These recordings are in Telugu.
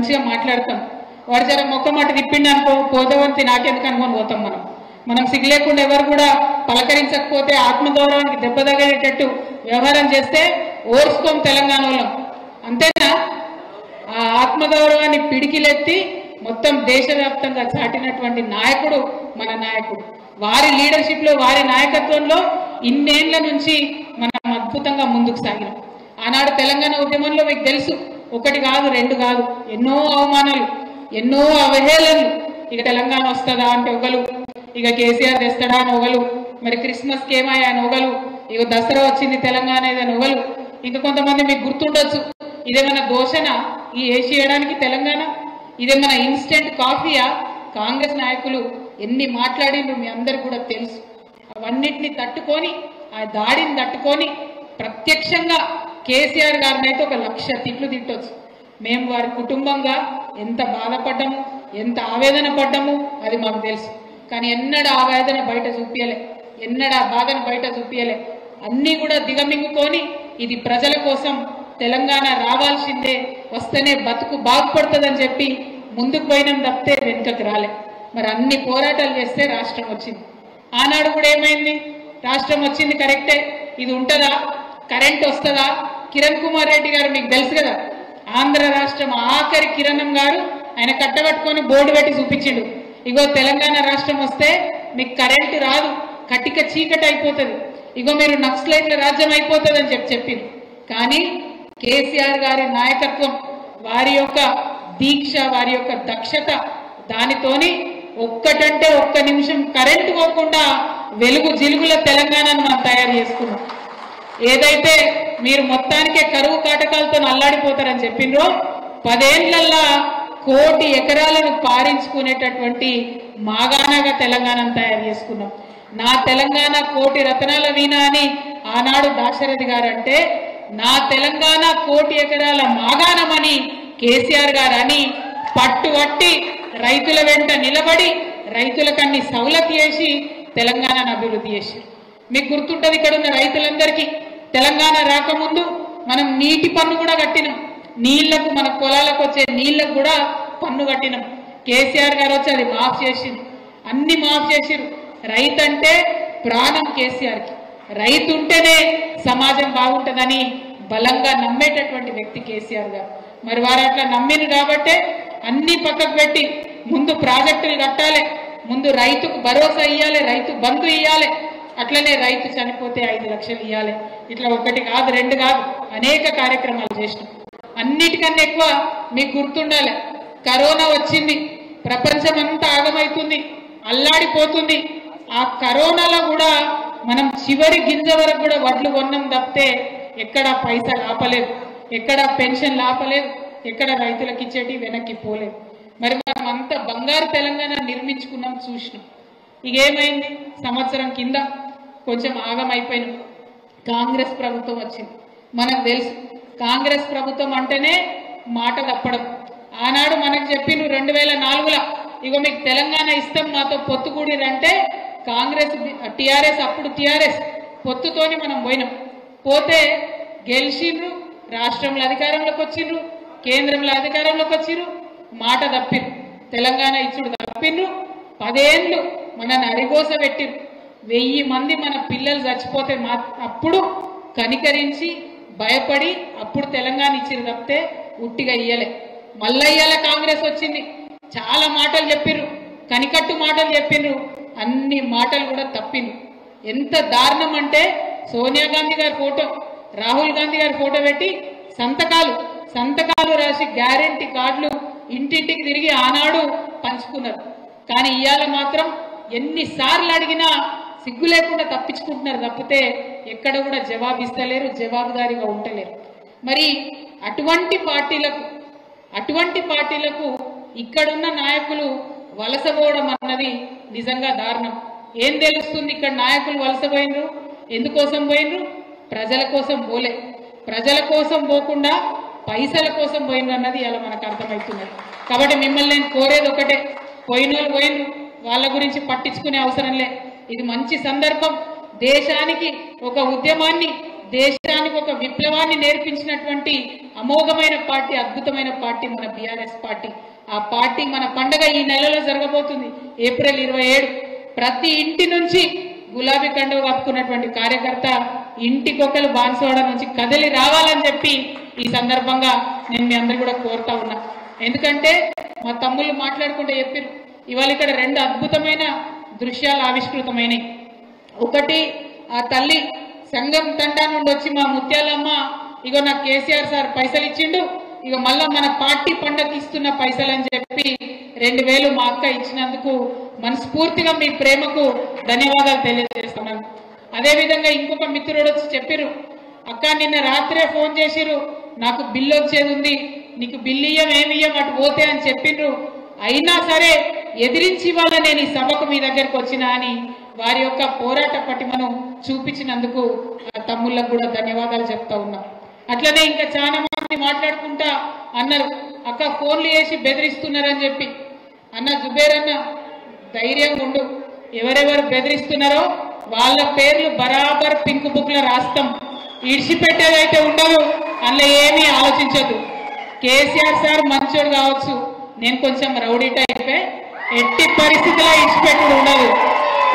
మంచిగా మాట్లాడతాం. వాడు జర మొక్కమాట తిప్పిండి అనుకో పోదవంతి నాకెందుకు అనుకొని పోతాం. మనం సిగ్గు లేకుండా ఎవరు కూడా పలకరించకపోతే ఆత్మగౌరవానికి దెబ్బ తగిలేటట్టు వ్యవహారం చేస్తే ఓర్చుకోం తెలంగాణ వాళ్ళం. అంతేనా? ఆ ఆత్మగౌరవాన్ని పిడికిలెత్తి మొత్తం దేశవ్యాప్తంగా చాటినటువంటి నాయకుడు మన నాయకుడు. వారి లీడర్షిప్ లో వారి నాయకత్వంలో ఇన్నేళ్ల నుంచి మనం అద్భుతంగా ముందుకు సాగినాం. ఆనాడు తెలంగాణ ఉద్యమంలో మీకు తెలుసు, ఒకటి కాదు రెండు కాదు, ఎన్నో అవమానాలు, ఎన్నో అవహేళనలు. ఇక తెలంగాణ వస్తుందా అంటే ఒకలు, ఇక కేసీఆర్ తెస్తాడా అని ఒకలు, మరి క్రిస్మస్కి ఏమయ్యా అని ఒకలు, ఇక దసరా వచ్చింది తెలంగాణ ఏదని ఒకలు. ఇంకా కొంతమంది మీకు గుర్తుండొచ్చు, ఇదేమన్నా దోషణ ఈ ఏసీ వేయడానికి తెలంగాణ, ఇదేమన్నా ఇన్స్టెంట్ కాఫీయా? కాంగ్రెస్ నాయకులు ఎన్ని మాట్లాడిండ్రు మీ అందరికి కూడా తెలుసు. అవన్నిటిని తట్టుకొని, ఆ దాడిని తట్టుకొని ప్రత్యక్షంగా కేసీఆర్ గారిని అయితే 1,00,000 తిట్లు తిట్టొచ్చు. మేము వారి కుటుంబంగా ఎంత బాధపడ్డాము, ఎంత ఆవేదన పడ్డాము అది మాకు తెలుసు. కానీ ఎన్నడూ ఆవేదన బయట చూపించలే, ఎన్నడూ ఆ బాధను బయట చూపించలే. అన్నీ కూడా దిగమింగుకొని ఇది ప్రజల కోసం, తెలంగాణ రావాల్సిందే, వస్తేనే బతుకు బాగుపడుతుందని చెప్పి ముందుకు పోయినాం తప్పితే వెనుకకు రాలే. మరి అన్ని పోరాటాలు చేస్తే రాష్ట్రం వచ్చింది. ఆనాడు కూడా ఏమైంది? రాష్ట్రం వచ్చింది కరెక్టే, ఇది ఉంటుందా? కరెంట్ వస్తుందా? కిరణ్ కుమార్ రెడ్డి గారు మీకు తెలుసు కదా, ఆంధ్ర రాష్ట్రం ఆఖరి కిరణం గారు ఆయన కట్టబట్టుకొని బోర్డు పెట్టి చూపించిండు, ఇగో తెలంగాణ రాష్ట్రం వస్తే మీకు కరెంటు రాదు, కటిక చీకటి అయిపోతుంది, ఇగో మీరు నక్సలైట్ల రాజ్యం అయిపోతుంది అని చెప్పింది. కానీ కేసీఆర్ గారి నాయకత్వం, వారి యొక్క దీక్ష, వారి యొక్క దక్షత, దానితోని ఒక్కటంటే ఒక్క నిమిషం కరెంటు పోకుండా వెలుగు జిలుగుల తెలంగాణను మనం తయారు చేసుకున్నాం. ఏదైతే మీరు మొత్తానికే కరువు కాటకాలతో అల్లాడిపోతారని చెప్పిండ్రో 10 ఏళ్లల్లా 1 కోటి ఎకరాలను పారించుకునేటటువంటి మాగాణగా తెలంగాణను తయారు చేసుకున్నాం. నా తెలంగాణ 1 కోటి రతనాల వీణ అని ఆనాడు దాశరథి గారు అంటే, నా తెలంగాణ 1 కోటి ఎకరాల మాగాణమని కేసీఆర్ గారు అని పట్టుబట్టి రైతుల వెంట నిలబడి రైతులకు అన్ని సౌలత్ చేసి తెలంగాణను అభివృద్ధి చేసి. మీకు గుర్తుంటది, ఇక్కడ ఉన్న రైతులందరికీ తెలంగాణ రాకముందు మనం నీటి పన్ను కూడా కట్టినాం. నీళ్లకు, మన పొలాలకు వచ్చే నీళ్లకు కూడా పన్ను కట్టినాం. కేసీఆర్ గారు వచ్చి అది మాఫ్ చేసింది, అన్ని మాఫ్ చేసిరు. రైతు అంటే ప్రాణం కేసీఆర్కి, రైతు ఉంటేనే సమాజం బాగుంటుందని బలంగా నమ్మేటటువంటి వ్యక్తి కేసీఆర్ గారు. మరి వారు అట్లా నమ్మిను కాబట్టే అన్ని పక్కకు పెట్టి ముందు ప్రాజెక్టులు కట్టాలి, ముందు రైతుకు భరోసా ఇవ్వాలి, రైతు బంధు ఇవ్వాలి, అట్లనే రైతు చనిపోతే 5 లక్షలు ఇవ్వాలి. ఇట్లా 1 కాదు 2 కాదు అనేక కార్యక్రమాలు చేసినాం. అన్నిటికన్నా ఎక్కువ మీకు గుర్తుండాలి, కరోనా వచ్చింది, ప్రపంచం అంతా ఆగమవుతుంది, అల్లాడిపోతుంది. ఆ కరోనాలో కూడా మనం చివరి గింజ వరకు కూడా వడ్లు కొన్నాం తప్పితే ఎక్కడ పైసలు ఆపలేదు, ఎక్కడ పెన్షన్ ఆపలేదు, ఎక్కడ రైతులకు ఇచ్చేటి వెనక్కి పోలేదు. మరి మనం అంత బంగారు తెలంగాణ నిర్మించుకున్నాం, చూసినాం. ఇక ఏమైంది? సంవత్సరం కింద కొంచెం ఆగమైపోయినాం. కాంగ్రెస్ ప్రభుత్వం వచ్చింది. మనకు తెలుసు, కాంగ్రెస్ ప్రభుత్వం అంటేనే మాట తప్పడం. ఆనాడు మనకు చెప్పిండ్రు 2004లో, ఇగో మీకు తెలంగాణ ఇస్తాం, మాతో పొత్తుకూడిరంటే కాంగ్రెస్, టీఆర్ఎస్, అప్పుడు టీఆర్ఎస్ పొత్తుతోని మనం పోయినాం. పోతే గెలిచిండ్రు, రాష్ట్రంలో అధికారంలోకి వచ్చిండ్రు, కేంద్రంలో అధికారంలోకి వచ్చిండ్రు, మాట తప్పిండ్రు, తెలంగాణ ఇచ్చుడు తప్పిండ్రు. 10 ఏళ్ళు మనని అరిగోస పెట్టిండ్రు. 1000 మంది మన పిల్లలు చచ్చిపోతే అప్పుడు కనికరించి భయపడి అప్పుడు తెలంగాణ ఇచ్చిరు తప్పితే ఉట్టిగా ఇయ్యలే. మళ్ళా ఇయ్యాల కాంగ్రెస్ వచ్చింది, చాలా మాటలు చెప్పిర్రు, కనికట్టు మాటలు చెప్పిర్రు, అన్ని మాటలు కూడా తప్పిండ్రు. ఎంత దారుణం అంటే సోనియా గాంధీ గారి ఫోటో, రాహుల్ గాంధీ గారి ఫోటో పెట్టి సంతకాలు రాసి గ్యారెంటీ కార్డులు ఇంటింటికి తిరిగి ఆనాడు పంచుకున్నారు. కానీ ఇవాళ మాత్రం ఎన్నిసార్లు అడిగినా సిగ్గు లేకుండా తప్పించుకుంటున్నారు తప్పితే ఎక్కడ కూడా జవాబిస్తలేరు, జవాబుదారీగా ఉండలేరు. మరి అటువంటి పార్టీలకు ఇక్కడున్న నాయకులు వలసపోవడం అన్నది నిజంగా దారుణం. ఏం తెలుస్తుంది? ఇక్కడ నాయకులు వలసపోయినరు, ఎందుకోసం పోయినరు? ప్రజల కోసం పోలే. ప్రజల కోసం పోకుండా పైసల కోసం పోయినరు అన్నది ఇలా మనకు అర్థమవుతున్నది. కాబట్టి మిమ్మల్ని నేను కోరేది ఒకటే, పోయినోళ్ళు పోయినరు, వాళ్ళ గురించి పట్టించుకునే అవసరం లే. ఇది మంచి సందర్భం. దేశానికి ఒక ఉద్యమాన్ని, దేశానికి ఒక విప్లవాన్ని నేర్పించినటువంటి అమోఘమైన పార్టీ, అద్భుతమైన పార్టీ మన బీఆర్ఎస్ పార్టీ. ఆ పార్టీ మన పండగ ఈ నెలలో జరగబోతుంది, ఏప్రిల్ 27. ప్రతి ఇంటి నుంచి గులాబీ కండువ కప్పుకున్నటువంటి కార్యకర్త ఇంటికొకరు బాన్సువాడ నుంచి కదిలి రావాలని చెప్పి ఈ సందర్భంగా నేను మీ అందరు కూడా కోరుతా ఉన్నా. ఎందుకంటే మా తమ్ముళ్ళు మాట్లాడుకుంటే చెప్పారు, ఇవాళ ఇక్కడ 2 అద్భుతమైన దృశ్యాలు ఆవిష్కృతమైనవి. ఒకటి, ఆ తల్లి సంఘం తండా నుండి వచ్చి మా ముత్యాలమ్మ, ఇగో నాకు కేసీఆర్ సార్ పైసలు ఇచ్చిండు, ఇక మళ్ళా మన పార్టీ పండగకి ఇస్తున్న పైసలు అని చెప్పి 2000 మా అక్క ఇచ్చినందుకు మనస్ఫూర్తిగా మీ ప్రేమకు ధన్యవాదాలు తెలియజేస్తున్నాను. అదేవిధంగా ఇంకొక మిత్రుడు వచ్చి చెప్పారు, అక్క నిన్న రాత్రే ఫోన్ చేసిరు, నాకు బిల్లు వచ్చేది ఉంది, నీకు బిల్లు ఏమియ్యం అటు పోతే అని చెప్పిండ్రు, అయినా సరే ఎదిరించి వాళ్ళ నేను ఈ సభకు మీ దగ్గరకు వచ్చినా అని వారి యొక్క పోరాట పటిమను చూపించినందుకు తమ్ముళ్ళకు కూడా ధన్యవాదాలు చెప్తా ఉన్నా. అట్లనే ఇంకా చాలా మంది మాట్లాడుకుంటా అన్నారు, అక్క ఫోన్లు చేసి బెదిరిస్తున్నారని చెప్పి. అన్న జుబేర్ అన్న ధైర్యంగా ఉండు, ఎవరెవరు బెదిరిస్తున్నారో వాళ్ళ పేర్లు బరాబర్ పింక్ బుక్ లో రాస్తాం, ఇడిచిపెట్టేదైతే ఉండదు, అందులో ఏమీ ఆలోచించదు. కేసీఆర్ సార్ మంచోడు కావచ్చు, నేను కొంచెం రౌడీ టైపే, ఎట్టి పరిస్థితిలో ఇడిచిపెట్టుడు ఉండదు.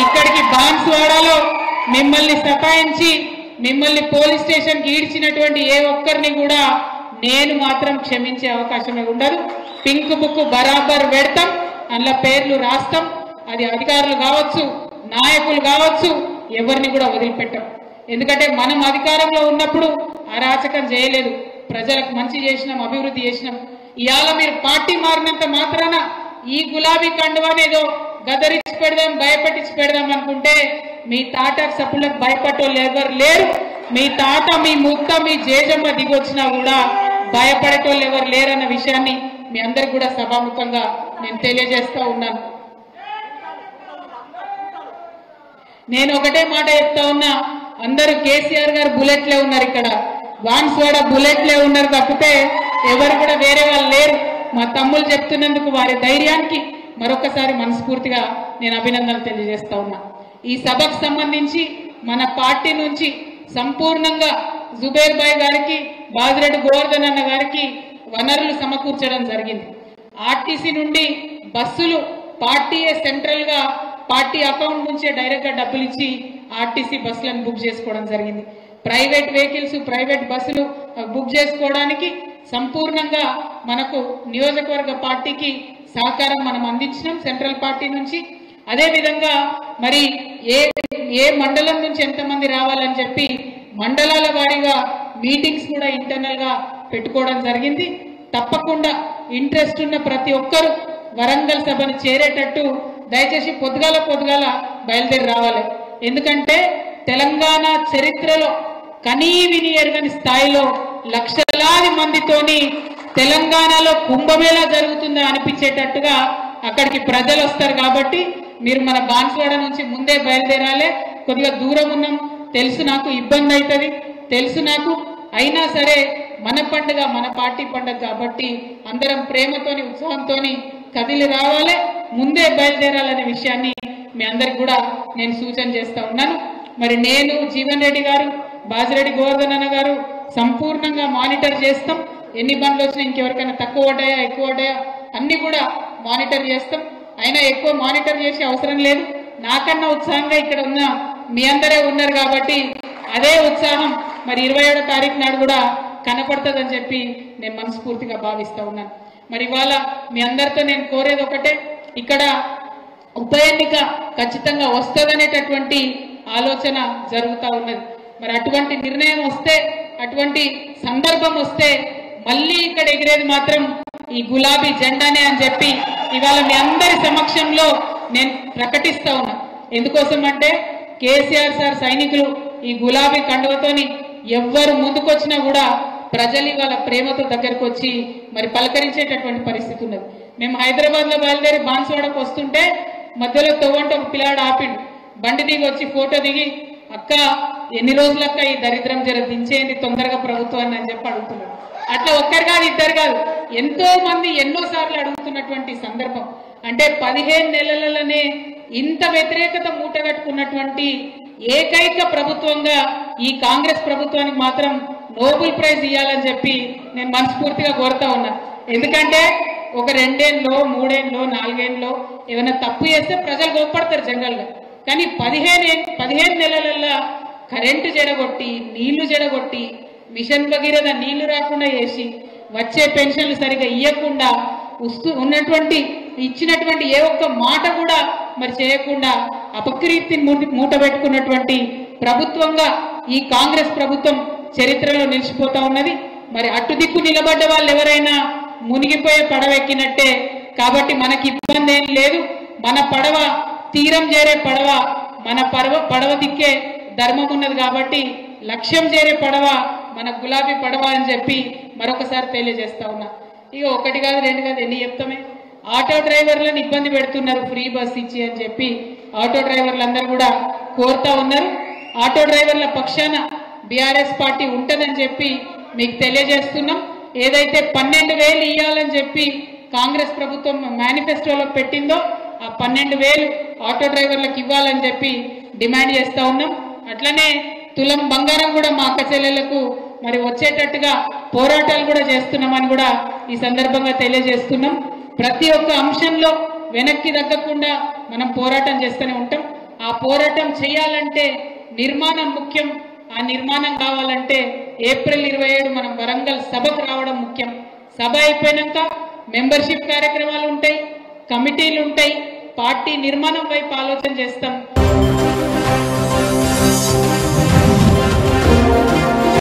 ఇక్కడికి బాన్సువాడలో మిమ్మల్ని సతాయించి మిమ్మల్ని పోలీస్ స్టేషన్కి ఈడ్చినటువంటి ఏ ఒక్కరిని కూడా నేను మాత్రం క్షమించే అవకాశమే ఉండదు. పింక్ బుక్ బరాబర్ పెడతాం, అందులో పేర్లు రాస్తాం. అది అధికారులు కావచ్చు, నాయకులు కావచ్చు, ఎవరిని కూడా వదిలిపెట్టాం. ఎందుకంటే మనం అధికారంలో ఉన్నప్పుడు అరాచకం చేయలేదు, ప్రజలకు మంచి చేసినాం, అభివృద్ధి చేసినాం. ఇవాళ మీరు పార్టీ మారినంత మాత్రాన ఈ గులాబీ కండువానేదో గదరించి పెడదాం, భయపెట్టించి పెడదాం అనుకుంటే మీ తాట సప్పులకు భయపడేవాళ్ళు ఎవరు లేరు. మీ తాత, మీ ముత్త, మీ జేజమ్మ దిగొచ్చినా కూడా భయపడేటోళ్ళు ఎవరు లేరన్న విషయాన్ని మీ అందరికి కూడా సభాముఖంగా నేను తెలియజేస్తా ఉన్నాను. నేను ఒకటే మాట చెప్తా ఉన్నా, అందరూ కేసీఆర్ గారు బుల్లెట్లే ఉన్నారు, ఇక్కడ బాన్సువాడ బుల్లెట్లే ఉన్నారు తప్పితే ఎవరు కూడా వేరే వాళ్ళు లేరు. మా తమ్ముళ్ళు చెప్తున్నందుకు వారి ధైర్యానికి మరొకసారి మనస్ఫూర్తిగా నేను అభినందనలు తెలియజేస్తా ఉన్నా. ఈ సభకు సంబంధించి మన పార్టీ నుంచి సంపూర్ణంగా జుబేర్ భాయ్ గారికి, బాజిరెడ్డి గోవర్ధన్ అన్న గారికి వనరులు సమకూర్చడం జరిగింది. ఆర్టీసీ నుండి బస్సులు పార్టీయే సెంట్రల్ గా పార్టీ అకౌంట్ నుంచే డైరెక్ట్ గా డబ్బులు ఇచ్చి ఆర్టీసీ బస్సులను బుక్ చేసుకోవడం జరిగింది. ప్రైవేట్ వెహికల్స్, ప్రైవేట్ బస్సులు బుక్ చేసుకోవడానికి సంపూర్ణంగా మనకు నియోజకవర్గ పార్టీకి సహకారం మనం అందించినాం సెంట్రల్ పార్టీ నుంచి. అదేవిధంగా మరి ఏ మండలం నుంచి ఎంతమంది రావాలని చెప్పి మండలాల వారీగా మీటింగ్స్ కూడా ఇంటర్నల్ గా పెట్టుకోవడం జరిగింది. తప్పకుండా ఇంట్రెస్ట్ ఉన్న ప్రతి ఒక్కరూ వరంగల్ సభను చేరేటట్టు దయచేసి పొద్దుగాల బయలుదేరి రావాలి. ఎందుకంటే తెలంగాణ చరిత్రలో కనీ విని ఎరుగని స్థాయిలో లక్షలాది మందితోని తెలంగాణలో కుంభమేళా జరుగుతుందా అనిపించేటట్టుగా అక్కడికి ప్రజలు వస్తారు. కాబట్టి మీరు మన బాన్సువాడ నుంచి ముందే బయలుదేరాలి. కొద్దిగా దూరం ఉన్నాం, తెలుసు, నాకు ఇబ్బంది అవుతుంది, తెలుసు నాకు, అయినా సరే మన పండుగ, మన పార్టీ పండుగ కాబట్టి అందరం ప్రేమతోని ఉత్సాహంతోని కదిలి రావాలి, ముందే బయలుదేరాలనే విషయాన్ని మీ అందరికి కూడా నేను సూచన చేస్తా ఉన్నాను. మరి నేను, జీవన్ రెడ్డి గారు, బాజిరెడ్డి గోవర్ధన్ అన్న గారు సంపూర్ణంగా మానిటర్ చేస్తాం. ఎన్ని బండ్లు వచ్చినా, ఇంకెవరికైనా తక్కువ ఓటాయా ఎక్కువ ఓటాయా అన్ని కూడా మానిటర్ చేస్తాం. అయినా ఎక్కువ మానిటర్ చేసే అవసరం లేదు, నాకన్నా ఉత్సాహంగా ఇక్కడ ఉన్న మీ అందరే ఉన్నారు కాబట్టి అదే ఉత్సాహం మరి 27వ తారీఖు నాడు కూడా కనపడుతుందని చెప్పి నేను మనస్ఫూర్తిగా భావిస్తా ఉన్నాను. మరి ఇవాళ మీ అందరితో నేను కోరేది ఒకటే, ఇక్కడ ఉప ఎన్నిక ఖచ్చితంగా వస్తుందనేటటువంటి ఆలోచన జరుగుతూ ఉన్నది. మరి అటువంటి నిర్ణయం వస్తే, అటువంటి సందర్భం వస్తే మళ్ళీ ఇక్కడ ఎగిరేది మాత్రం ఈ గులాబీ జెండానే అని చెప్పి ఇవాళ మీ అందరి సమక్షంలో నేను ప్రకటిస్తా ఉన్నా. ఎందుకోసం అంటే కేసీఆర్ సార్ సైనికులు ఈ గులాబీ కండువతోని ఎవ్వరు ముందుకొచ్చినా కూడా ప్రజలు ఇవాళ ప్రేమతో దగ్గరకు వచ్చి మరి పలకరించేటటువంటి పరిస్థితి ఉన్నది. మేము హైదరాబాద్ లో బయలుదేరి బాన్సువాడకు వస్తుంటే మధ్యలో తవ్వంట ఒక పిల్లాడు ఆపిండు, బండి దిగి వచ్చి ఫోటో దిగి, అక్క ఎన్ని రోజులక్క ఈ దరిద్రం జర దించేయండి తొందరగా ప్రభుత్వాన్ని అని చెప్పి అడుగుతున్నాడు. అట్లా ఒక్కరు కాదు, ఇద్దరు కాదు, ఎంతో మంది ఎన్నోసార్లు అడుగుతున్నటువంటి సందర్భం. అంటే 15 నెలలలోనే ఇంత వ్యతిరేకత మూటగట్టుకున్నటువంటి ఏకైక ప్రభుత్వంగా ఈ కాంగ్రెస్ ప్రభుత్వానికి మాత్రం నోబెల్ ప్రైజ్ ఇవ్వాలని చెప్పి నేను మనస్ఫూర్తిగా కోరుతా ఉన్నా. ఎందుకంటే ఒక 2 ఏళ్ళలో 3 ఏళ్ళలో 4 ఏళ్ళలో ఏమైనా తప్పు చేస్తే ప్రజలు గొప్పడతారు జనరల్గా. కానీ 15 నెలలల్లో కరెంటు జడగొట్టి, నీళ్లు జడగొట్టి, మిషన్ భగీరథ నీళ్లు రాకుండా చేసి, వచ్చే పెన్షన్లు సరిగా ఇవ్వకుండా, ఉన్నటువంటి ఇచ్చినటువంటి ఏ ఒక్క మాట కూడా మరి చేయకుండా అపకీర్తిని మూట పెట్టుకున్నటువంటి ప్రభుత్వంగా ఈ కాంగ్రెస్ ప్రభుత్వం చరిత్రలో నిలిచిపోతా ఉన్నది. మరి అటు దిక్కు నిలబడ్డ వాళ్ళు ఎవరైనా మునిగిపోయే పడవ ఎక్కినట్టే. కాబట్టి మనకి ఇబ్బంది ఏం లేదు. మన పడవ తీరం చేరే పడవ, మన పడవ దిక్కే ధర్మం ఉన్నది. కాబట్టి లక్ష్యం చేరే పడవ మన గులాబీ పడవ అని చెప్పి మరొకసారి తెలియజేస్తా ఉన్నా. ఇక 1 కాదు 2 కాదు ఎన్ని చెప్తామే. ఆటో డ్రైవర్లను ఇబ్బంది పెడుతున్నారు ఫ్రీ బస్ ఇచ్చి అని చెప్పి ఆటో డ్రైవర్లు అందరూ కూడా కోరుతా ఉన్నారు. ఆటో డ్రైవర్ల పక్షాన బీఆర్ఎస్ పార్టీ ఉంటుందని చెప్పి మీకు తెలియజేస్తున్నాం. ఏదైతే 12,000 ఇవ్వాలని చెప్పి కాంగ్రెస్ ప్రభుత్వం మేనిఫెస్టోలో పెట్టిందో ఆ 12,000 ఆటో డ్రైవర్లకు ఇవ్వాలని చెప్పి డిమాండ్ చేస్తా ఉన్నాం. అట్లనే తులం బంగారం కూడా మా అక్క చెల్లెళ్లకు మరి వచ్చేటట్టుగా పోరాటాలు కూడా చేస్తున్నామని కూడా ఈ సందర్భంగా తెలియజేస్తున్నాం. ప్రతి ఒక్క అంశంలో వెనక్కి తగ్గకుండా మనం పోరాటం చేస్తూనే ఉంటాం. ఆ పోరాటం చేయాలంటే నిర్మాణం ముఖ్యం. ఆ నిర్మాణం కావాలంటే ఏప్రిల్ 27 మనం వరంగల్ సభకు రావడం ముఖ్యం. సభ అయిపోయినాక మెంబర్షిప్ కార్యక్రమాలు ఉంటాయి, కమిటీలు ఉంటాయి, పార్టీ నిర్మాణం వైపు ఆలోచన చేస్తాం.